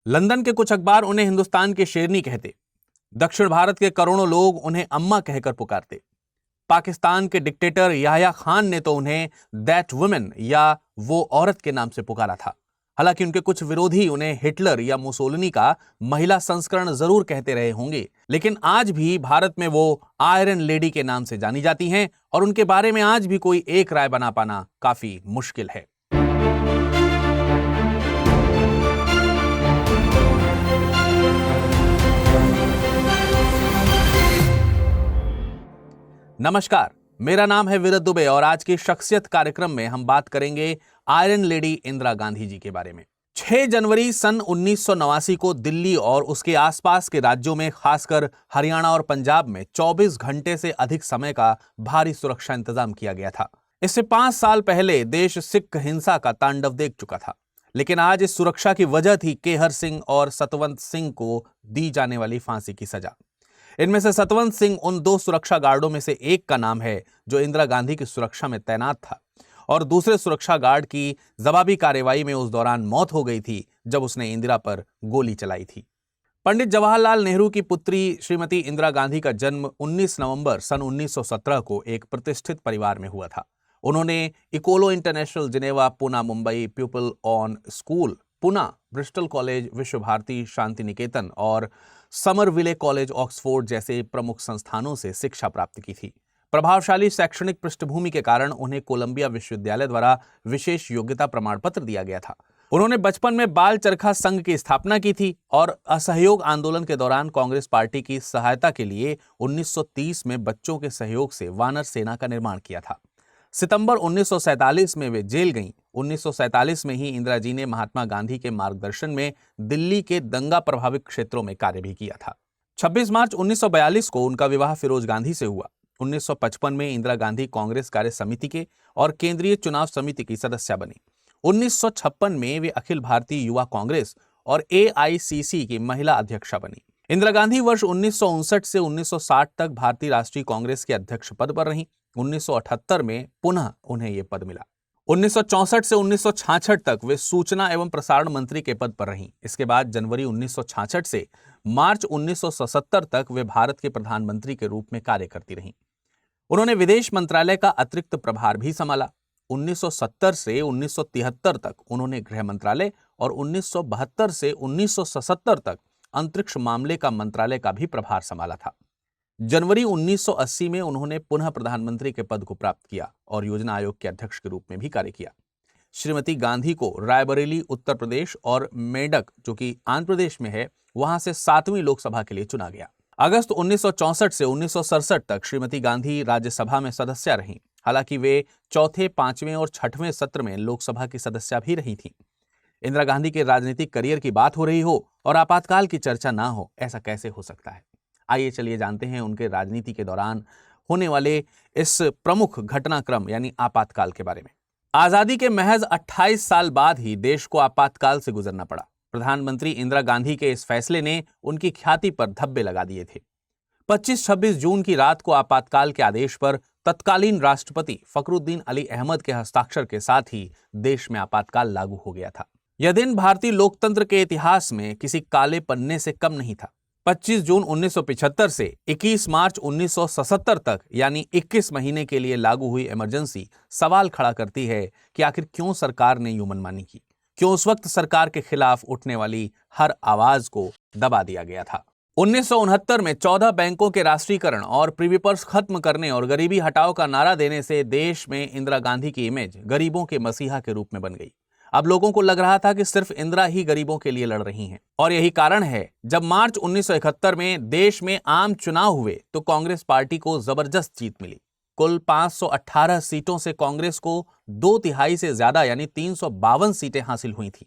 London के कुछ अखबार उन्हें हिंदुस्तान की शेरनी कहते। दक्षिण भारत के करोड़ों लोग उन्हें अम्मा कहकर पुकारते। पाकिस्तान के डिक्टेटर याह्या खान ने तो उन्हें दैट वुमेन या वो औरत के नाम से पुकारा था। हालांकि उनके कुछ विरोधी उन्हें हिटलर या मुसोलिनी का महिला संस्करण जरूर कहते रहे होंगे, लेकिन आज भी भारत में वो आयरन लेडी के नाम से जानी जाती हैं और उनके बारे में आज भी कोई एक राय बना पाना काफी मुश्किल है। नमस्कार, मेरा नाम है विरत दुबे और आज की शख्सियत कार्यक्रम में हम बात करेंगे आयरन लेडी इंदिरा गांधी जी के बारे में। 6 जनवरी सन 1989 को दिल्ली और उसके आसपास के राज्यों में, खासकर हरियाणा और पंजाब में 24 घंटे से अधिक समय का भारी सुरक्षा इंतजाम किया गया था। इससे 5 साल पहले देश सिख हिंसा का तांडव देख चुका था, लेकिन आज इस सुरक्षा की वजह थी केहर सिंह और सतवंत सिंह को दी जाने वाली फांसी की सजा। इनमें से सतवंत सिंह उन 2 सुरक्षा गार्डों में से एक का नाम है जो इंदिरा गांधी की सुरक्षा में तैनात था और दूसरे सुरक्षा गार्ड की जवाबी कार्रवाई में उस दौरान मौत हो गई थी जब उसने इंदिरा पर गोली चलाई थी। पंडित जवाहरलाल नेहरू की पुत्री श्रीमती इंदिरा गांधी का जन्म 19 नवंबर सन 1917 को एक प्रतिष्ठित परिवार में हुआ था। उन्होंने Ecole international Geneva, Pune, Mumbai pupil own school, Pune, Bristol college, Vishwa Bharati, Shanti Niketan और समरविले कॉलेज, ऑक्सफोर्ड जैसे प्रमुख संस्थानों से शिक्षा प्राप्त की थी। प्रभावशाली शैक्षणिक पृष्ठभूमि के कारण उन्हें कोलंबिया विश्वविद्यालय द्वारा विशेष योग्यता प्रमाण पत्र दिया गया था। उन्होंने बचपन में बाल चरखा संघ की स्थापना की थी और असहयोग आंदोलन के दौरान कांग्रेस पार्टी की सहायता के लिए 1930 में बच्चों के सहयोग से वानर सेना का निर्माण किया था। सितंबर 1947 में वे जेल गईं। 1947 में ही इंदिरा जी ने महात्मा गांधी के मार्गदर्शन में दिल्ली के दंगा प्रभावित क्षेत्रों में कार्य भी किया था। 26 मार्च 1942 को उनका विवाह फिरोज गांधी से हुआ। 1955 में इंदिरा गांधी कांग्रेस कार्य समिति के और केंद्रीय चुनाव समिति की सदस्य बनी। 1956 में वे अखिल भारतीय युवा कांग्रेस और AICC की महिला अध्यक्षा बनी। इंदिरा गांधी वर्ष 1959 से 1960 तक भारतीय राष्ट्रीय कांग्रेस के अध्यक्ष पद पर रहीं। 1978 में पुनः उन्हें यह पद मिला। 1964 से 1966 तक वे सूचना एवं प्रसारण मंत्री के पद पर रहीं। इसके बाद जनवरी 1966 से मार्च 1977 तक वे भारत के प्रधानमंत्री के रूप में कार्य करती रहीं। उन्होंने विदेश मंत्रालय का अतिरिक्त प्रभार भी संभाला। 1970 से 1973 तक उन्होंने गृह मंत्रालय और 1972 से 1977 तक अंतरिक्ष मामले का मंत्रालय का भी प्रभार संभाला था। जनवरी 1980 में उन्होंने पुनः प्रधानमंत्री के पद को प्राप्त किया और योजना आयोग के अध्यक्ष के रूप में भी कार्य किया। श्रीमती गांधी को रायबरेली उत्तर प्रदेश और मेडक, जो कि आंध्र प्रदेश में है, वहां से 7वीं लोकसभा के लिए चुना गया। अगस्त 1964 से 1967 तक श्रीमती गांधी राज्यसभा में सदस्य रहीं। हालांकि वे चौथे, 5वें और 6वें सत्र में लोकसभा की सदस्य भी रही थीं। इंदिरा गांधी के राजनीतिक करियर की बात हो रही हो और आपातकाल की चर्चा ना हो, ऐसा कैसे हो सकता है? आइए चलिए जानते हैं उनके राजनीति के दौरान होने वाले इस प्रमुख घटनाक्रम यानी आपातकाल के बारे में। आजादी के महज 28 साल बाद ही देश को आपातकाल से गुजरना पड़ा। प्रधानमंत्री इंदिरा गांधी के इस फैसले ने उनकी ख्याति पर धब्बे लगा दिए थे। 25-26 जून की रात को आपातकाल के आदेश पर तत्कालीन राष्ट्रपति फखरुद्दीन अली अहमद के हस्ताक्षर के साथ ही देश में आपातकाल लागू हो गया था। यह दिन भारतीय लोकतंत्र के इतिहास में किसी काले पन्ने से कम नहीं था। 25 जून 1975 से 21 मार्च 1977 तक यानी 21 महीने के लिए लागू हुई इमरजेंसी सवाल खड़ा करती है कि आखिर क्यों सरकार ने यूं मनमानी की, क्यों उस वक्त सरकार के खिलाफ उठने वाली हर आवाज को दबा दिया गया था। 1969 में 14 बैंकों के राष्ट्रीयकरण और प्रीविपर्स खत्म करने और गरीबी हटाओ का नारा देने से देश में इंदिरा गांधी की इमेज गरीबों के मसीहा के रूप में बन गई। अब लोगों को लग रहा था कि सिर्फ इंदिरा ही गरीबों के लिए लड़ रही हैं और यही कारण है जब मार्च 1971 में देश में आम चुनाव हुए तो कांग्रेस पार्टी को जबरदस्त जीत मिली। कुल 518 सीटों से कांग्रेस को 2/3 से ज्यादा यानी 352 सीटें हासिल हुई थी।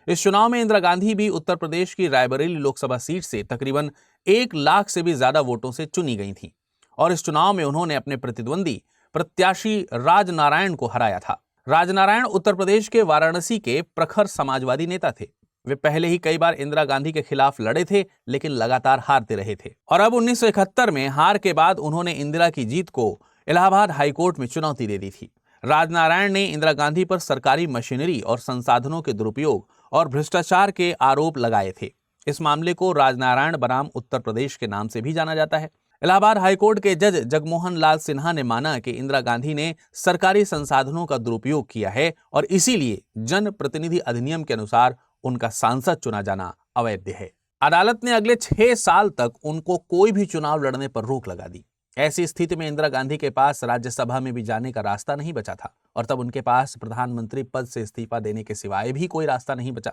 इस चुनाव में इंदिरा गांधी भी उत्तर प्रदेश की रायबरेली लोकसभा सीट से तकरीबन 1 लाख से भी ज्यादा वोटों से चुनी गई थी और इस चुनाव में उन्होंने अपने प्रतिद्वंदी प्रत्याशी राजनारायण को हराया था। राजनारायण उत्तर प्रदेश के वाराणसी के प्रखर समाजवादी नेता थे। वे पहले ही कई बार इंदिरा गांधी के खिलाफ लड़े थे, लेकिन लगातार हारते रहे थे और अब 1971 में हार के बाद उन्होंने इंदिरा की जीत को इलाहाबाद हाईकोर्ट में चुनौती दे दी थी। राजनारायण ने इंदिरा गांधी पर सरकारी मशीनरी और संसाधनों के दुरुपयोग और भ्रष्टाचार के आरोप लगाए थे। इस मामले को राजनारायण बनाम उत्तर प्रदेश के नाम से भी जाना जाता है। इलाहाबाद हाईकोर्ट के जज जगमोहन लाल सिन्हा ने माना कि इंदिरा गांधी ने सरकारी संसाधनों का दुरुपयोग किया है और इसीलिए जन प्रतिनिधि अधिनियम के अनुसार उनका सांसद चुना जाना अवैध है। अदालत ने अगले 6 साल तक उनको कोई भी चुनाव लड़ने पर रोक लगा दी। ऐसी स्थिति में इंदिरा गांधी के पास राज्यसभा में भी जाने का रास्ता नहीं बचा था और तब उनके पास प्रधानमंत्री पद से इस्तीफा देने के सिवाय भी कोई रास्ता नहीं बचा।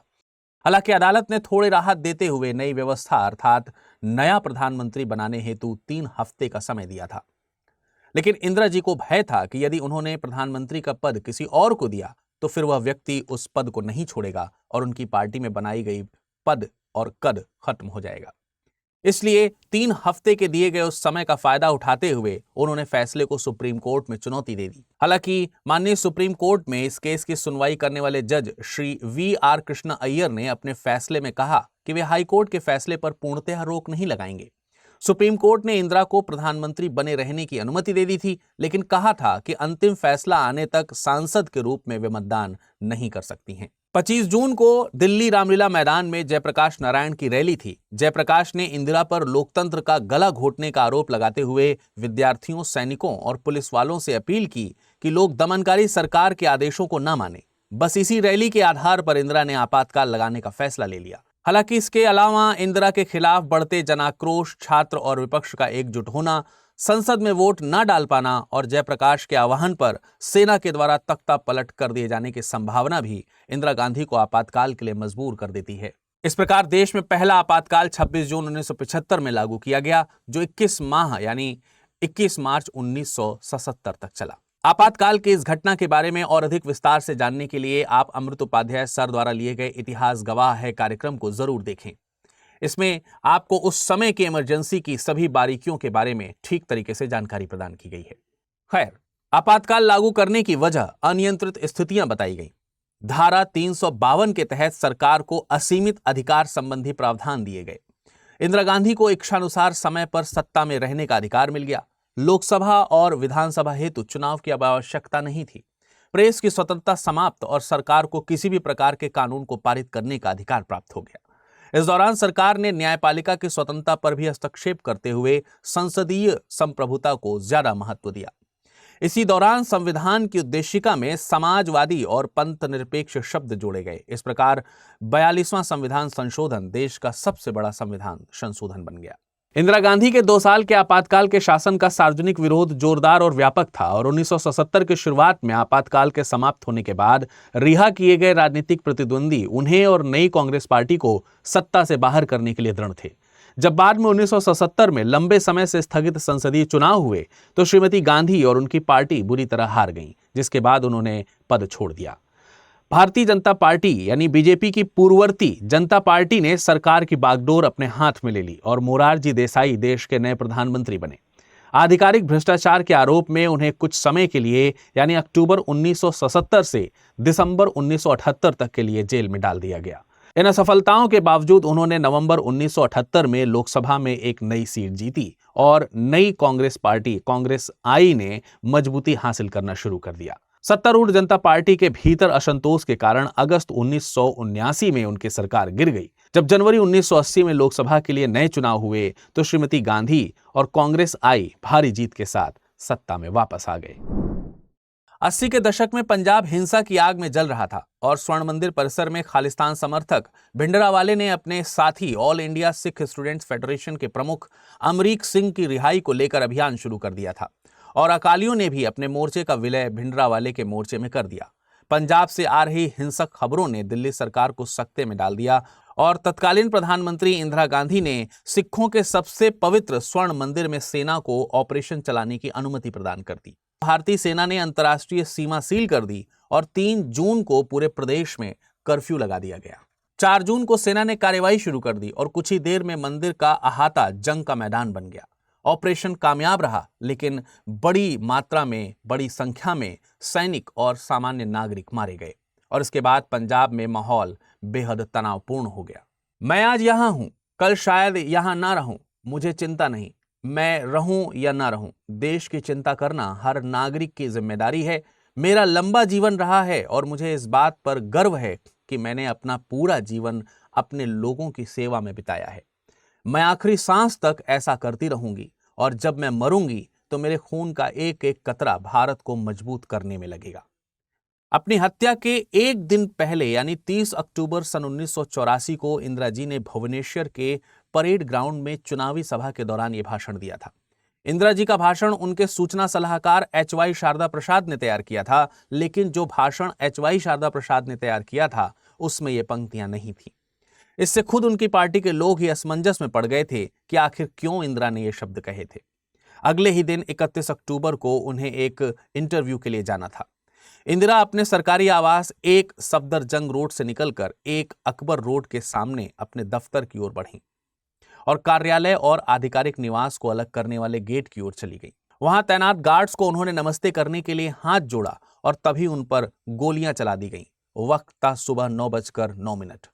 हालांकि अदालत ने थोड़ी राहत देते हुए नई व्यवस्था अर्थात नया प्रधानमंत्री बनाने हेतु 3 हफ्ते का समय दिया था। लेकिन इंदिरा जी को भय था कि यदि उन्होंने प्रधानमंत्री का पद किसी और को दिया तो फिर वह व्यक्ति उस पद को नहीं छोड़ेगा और उनकी पार्टी में बनाई गई पद और कद खत्म हो जाएगा। इसलिए 3 हफ्ते के दिए गए उस समय का फायदा उठाते हुए उन्होंने फैसले को सुप्रीम कोर्ट में चुनौती दे दी। हालांकि माननीय सुप्रीम कोर्ट में इस केस की सुनवाई करने वाले जज श्री वी.आर. कृष्णा अय्यर ने अपने फैसले में कहा कि वे हाईकोर्ट के फैसले पर पूर्णतः रोक नहीं लगाएंगे। सुप्रीम कोर्ट ने इंदिरा को प्रधानमंत्री बने रहने की अनुमति दे दी थी, लेकिन कहा था कि अंतिम फैसला आने तक सांसद के रूप में वे मतदान नहीं कर सकती हैं। 25 जून को दिल्ली रामलीला मैदान में जयप्रकाश नारायण की रैली थी। जयप्रकाश ने इंदिरा पर लोकतंत्र का गला घोटने का आरोप लगाते हुए विद्यार्थियों, सैनिकों और पुलिस वालों से अपील की कि लोग दमनकारी सरकार के आदेशों को न माने। बस इसी रैली के आधार पर इंदिरा ने आपातकाल लगाने का फैसला ले लिया। हालांकि इसके अलावा इंदिरा के खिलाफ बढ़ते जनाक्रोश, छात्र और विपक्ष का एकजुट होना, संसद में वोट न डाल पाना और जयप्रकाश के आह्वान पर सेना के द्वारा तख्ता पलट कर दिए जाने की संभावना भी इंदिरा गांधी को आपातकाल के लिए मजबूर कर देती है। इस प्रकार देश में पहला आपातकाल 26 जून 1975 में लागू किया गया, जो 21 माह यानी 21 मार्च 1977 तक चला। आपातकाल की इस घटना के बारे में और अधिक विस्तार से जानने के लिए आप अमृत उपाध्याय सर द्वारा लिए गए इतिहास गवाह है कार्यक्रम को जरूर देखें। इसमें आपको उस समय की इमरजेंसी की सभी बारीकियों के बारे में ठीक तरीके से जानकारी प्रदान की गई है। खैर, आपातकाल लागू करने की वजह अनियंत्रित स्थितियां बताई गई। धारा 352 के तहत सरकार को असीमित अधिकार संबंधी प्रावधान दिए गए। इंदिरा गांधी को इच्छानुसार समय पर सत्ता में रहने का अधिकार मिल गया। लोकसभा और विधानसभा हेतु चुनाव की अब आवश्यकता नहीं थी। प्रेस की स्वतंत्रता समाप्त और सरकार को किसी भी प्रकार के कानून को पारित करने का अधिकार प्राप्त हो गया। इस दौरान सरकार ने न्यायपालिका की स्वतंत्रता पर भी हस्तक्षेप करते हुए संसदीय संप्रभुता को ज्यादा महत्व दिया। इसी दौरान संविधान की उद्देशिका में समाजवादी और पंथ निरपेक्ष शब्द जोड़े गए। इस प्रकार 42वां संविधान संशोधन देश का सबसे बड़ा संविधान संशोधन बन गया। इंदिरा गांधी के 2 साल के आपातकाल के शासन का सार्वजनिक विरोध जोरदार और व्यापक था और 1977 की शुरुआत में आपातकाल के समाप्त होने के बाद रिहा किए गए राजनीतिक प्रतिद्वंदी उन्हें और नई कांग्रेस पार्टी को सत्ता से बाहर करने के लिए दृढ़ थे। जब बाद में 1977 में लंबे समय से स्थगित संसदीय चुनाव हुए तो श्रीमती गांधी और उनकी पार्टी बुरी तरह हार गईं, जिसके बाद उन्होंने पद छोड़ दिया। भारतीय जनता पार्टी यानी बीजेपी की पूर्ववर्ती जनता पार्टी ने सरकार की बागडोर अपने हाथ में ले ली और मोरारजी देसाई देश के नए प्रधानमंत्री बने। आधिकारिक भ्रष्टाचार के आरोप में उन्हें कुछ समय के लिए यानी अक्टूबर 1977 से दिसंबर 1978 तक के लिए जेल में डाल दिया गया। इन असफलताओं के बावजूद उन्होंने नवंबर 1978 में लोकसभा में एक नई सीट जीती और नई कांग्रेस पार्टी कांग्रेस आई ने मजबूती हासिल करना शुरू कर दिया। सत्तारूढ़ जनता पार्टी के भीतर असंतोष के कारण अगस्त 1979 में उनकी सरकार गिर गई। जब जनवरी 1980 में लोकसभा के लिए नए चुनाव हुए तो श्रीमती गांधी और कांग्रेस आई भारी जीत के साथ सत्ता में वापस आ गए। 80 के दशक में पंजाब हिंसा की आग में जल रहा था और स्वर्ण मंदिर परिसर में खालिस्तान समर्थक भिंडरावाले ने अपने साथी all India Sikh students federation के प्रमुख अमरीक सिंह की रिहाई को लेकर अभियान शुरू कर दिया था और अकालियों ने भी अपने मोर्चे का विलय भिंडरावाले के मोर्चे में कर दिया। पंजाब से आ रही हिंसक खबरों ने दिल्ली सरकार को सकते में डाल दिया और तत्कालीन प्रधानमंत्री इंदिरा गांधी ने सिखों के सबसे पवित्र स्वर्ण मंदिर में सेना को ऑपरेशन चलाने की अनुमति प्रदान कर दी। भारतीय सेना ने अंतर्राष्ट्रीय सीमा सील कर दी और 3 जून को पूरे प्रदेश में कर्फ्यू लगा दिया गया। 4 जून को सेना ने कार्रवाई शुरू कर दी और कुछ ही देर में मंदिर का अहाता जंग का मैदान बन गया। ऑपरेशन कामयाब रहा, लेकिन बड़ी मात्रा में, बड़ी संख्या में सैनिक और सामान्य नागरिक मारे गए और इसके बाद पंजाब में माहौल बेहद तनावपूर्ण हो गया। मैं आज यहां हूं, कल शायद यहां ना रहूं, मुझे चिंता नहीं। मैं रहूं या ना रहूं, देश की चिंता करना हर नागरिक की जिम्मेदारी है। मेरा लंबा जीवन रहा है और मुझे इस बात पर गर्व है कि मैंने अपना पूरा जीवन अपने लोगों की सेवा में बिताया है। मैं आखिरी सांस तक ऐसा करती रहूंगी और जब मैं मरूंगी तो मेरे खून का एक एक कतरा भारत को मजबूत करने में लगेगा। अपनी हत्या के एक दिन पहले यानी 30 अक्टूबर सन 1984 को इंदिरा जी ने भुवनेश्वर के परेड ग्राउंड में चुनावी सभा के दौरान यह भाषण दिया था। इंदिरा जी का भाषण उनके सूचना सलाहकार एच.वाई. शारदा प्रसाद ने तैयार किया था, लेकिन जो भाषण एच.वाई. शारदा प्रसाद ने तैयार किया था उसमें ये पंक्तियां नहीं थी। इससे खुद उनकी पार्टी के लोग ही असमंजस में पड़ गए थे कि आखिर क्यों इंदिरा ने ये शब्द कहे थे। अगले ही दिन 31 अक्टूबर को उन्हें एक इंटरव्यू के लिए जाना था। इंदिरा अपने सरकारी आवास एक सफदरजंग रोड से निकलकर एक अकबर रोड के सामने अपने दफ्तर की ओर बढ़ी और कार्यालय और आधिकारिक निवास को अलग करने वाले गेट की ओर चली गई। वहां तैनात गार्ड्स को उन्होंने नमस्ते करने के लिए हाथ जोड़ा और तभी उन पर गोलियां चला दी गईं। वक्त था सुबह 9:09।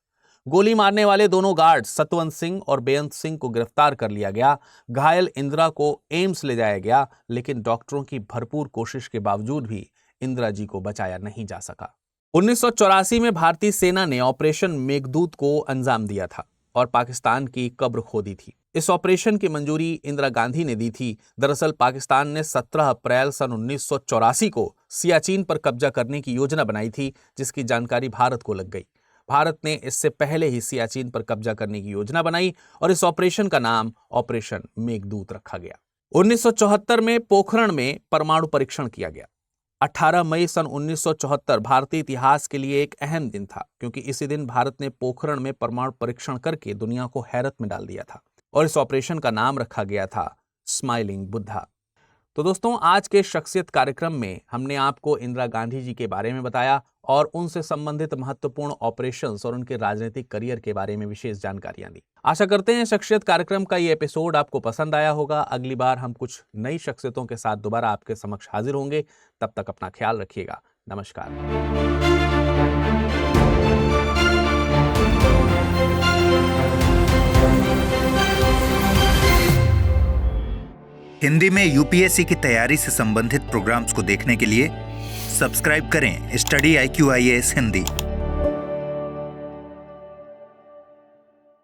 गोली मारने वाले दोनों गार्ड सतवंत सिंह और बेअंत सिंह को गिरफ्तार कर लिया गया। घायल इंदिरा को एम्स ले जाया गया, लेकिन डॉक्टरों की भरपूर कोशिश के बावजूद भी इंदिरा जी को बचाया नहीं जा सका। 1984 में भारतीय सेना ने ऑपरेशन मेघदूत को अंजाम दिया था और पाकिस्तान की कब्र खोदी थी। इस ऑपरेशन की मंजूरी इंदिरा गांधी ने दी थी। दरअसल पाकिस्तान ने 17 अप्रैल सन 1984 को सियाचिन पर कब्जा करने की योजना बनाई थी, जिसकी जानकारी भारत को लग गई। भारत ने इससे पहले ही सियाचिन पर कब्जा करने की योजना बनाई और इस ऑपरेशन का नाम ऑपरेशन मेघदूत रखा गया। 1974 में पोखरण में परमाणु परीक्षण किया गया। 18 मई सन 1974 भारतीय इतिहास के लिए एक अहम दिन था, क्योंकि इसी दिन भारत ने पोखरण में परमाणु परीक्षण करके दुनिया को हैरत में डाल दिया था और इस ऑपरेशन का नाम रखा गया था स्माइलिंग बुद्धा। तो दोस्तों, आज के शख्सियत कार्यक्रम में हमने आपको इंदिरा गांधी जी के बारे में बताया और उनसे संबंधित महत्वपूर्ण ऑपरेशंस और उनके राजनीतिक करियर के बारे में विशेष जानकारियां दी। आशा करते हैं शख्सियत कार्यक्रम का ये एपिसोड आपको पसंद आया होगा। अगली बार हम कुछ नई शख्सियतों के साथ दोबारा आपके समक्ष हाजिर होंगे। तब तक अपना ख्याल रखिएगा। नमस्कार। हिंदी में यूपीएससी की तैयारी से संबंधित प्रोग्राम्स को देखने के लिए सब्सक्राइब करें स्टडी IQ IAS हिंदी।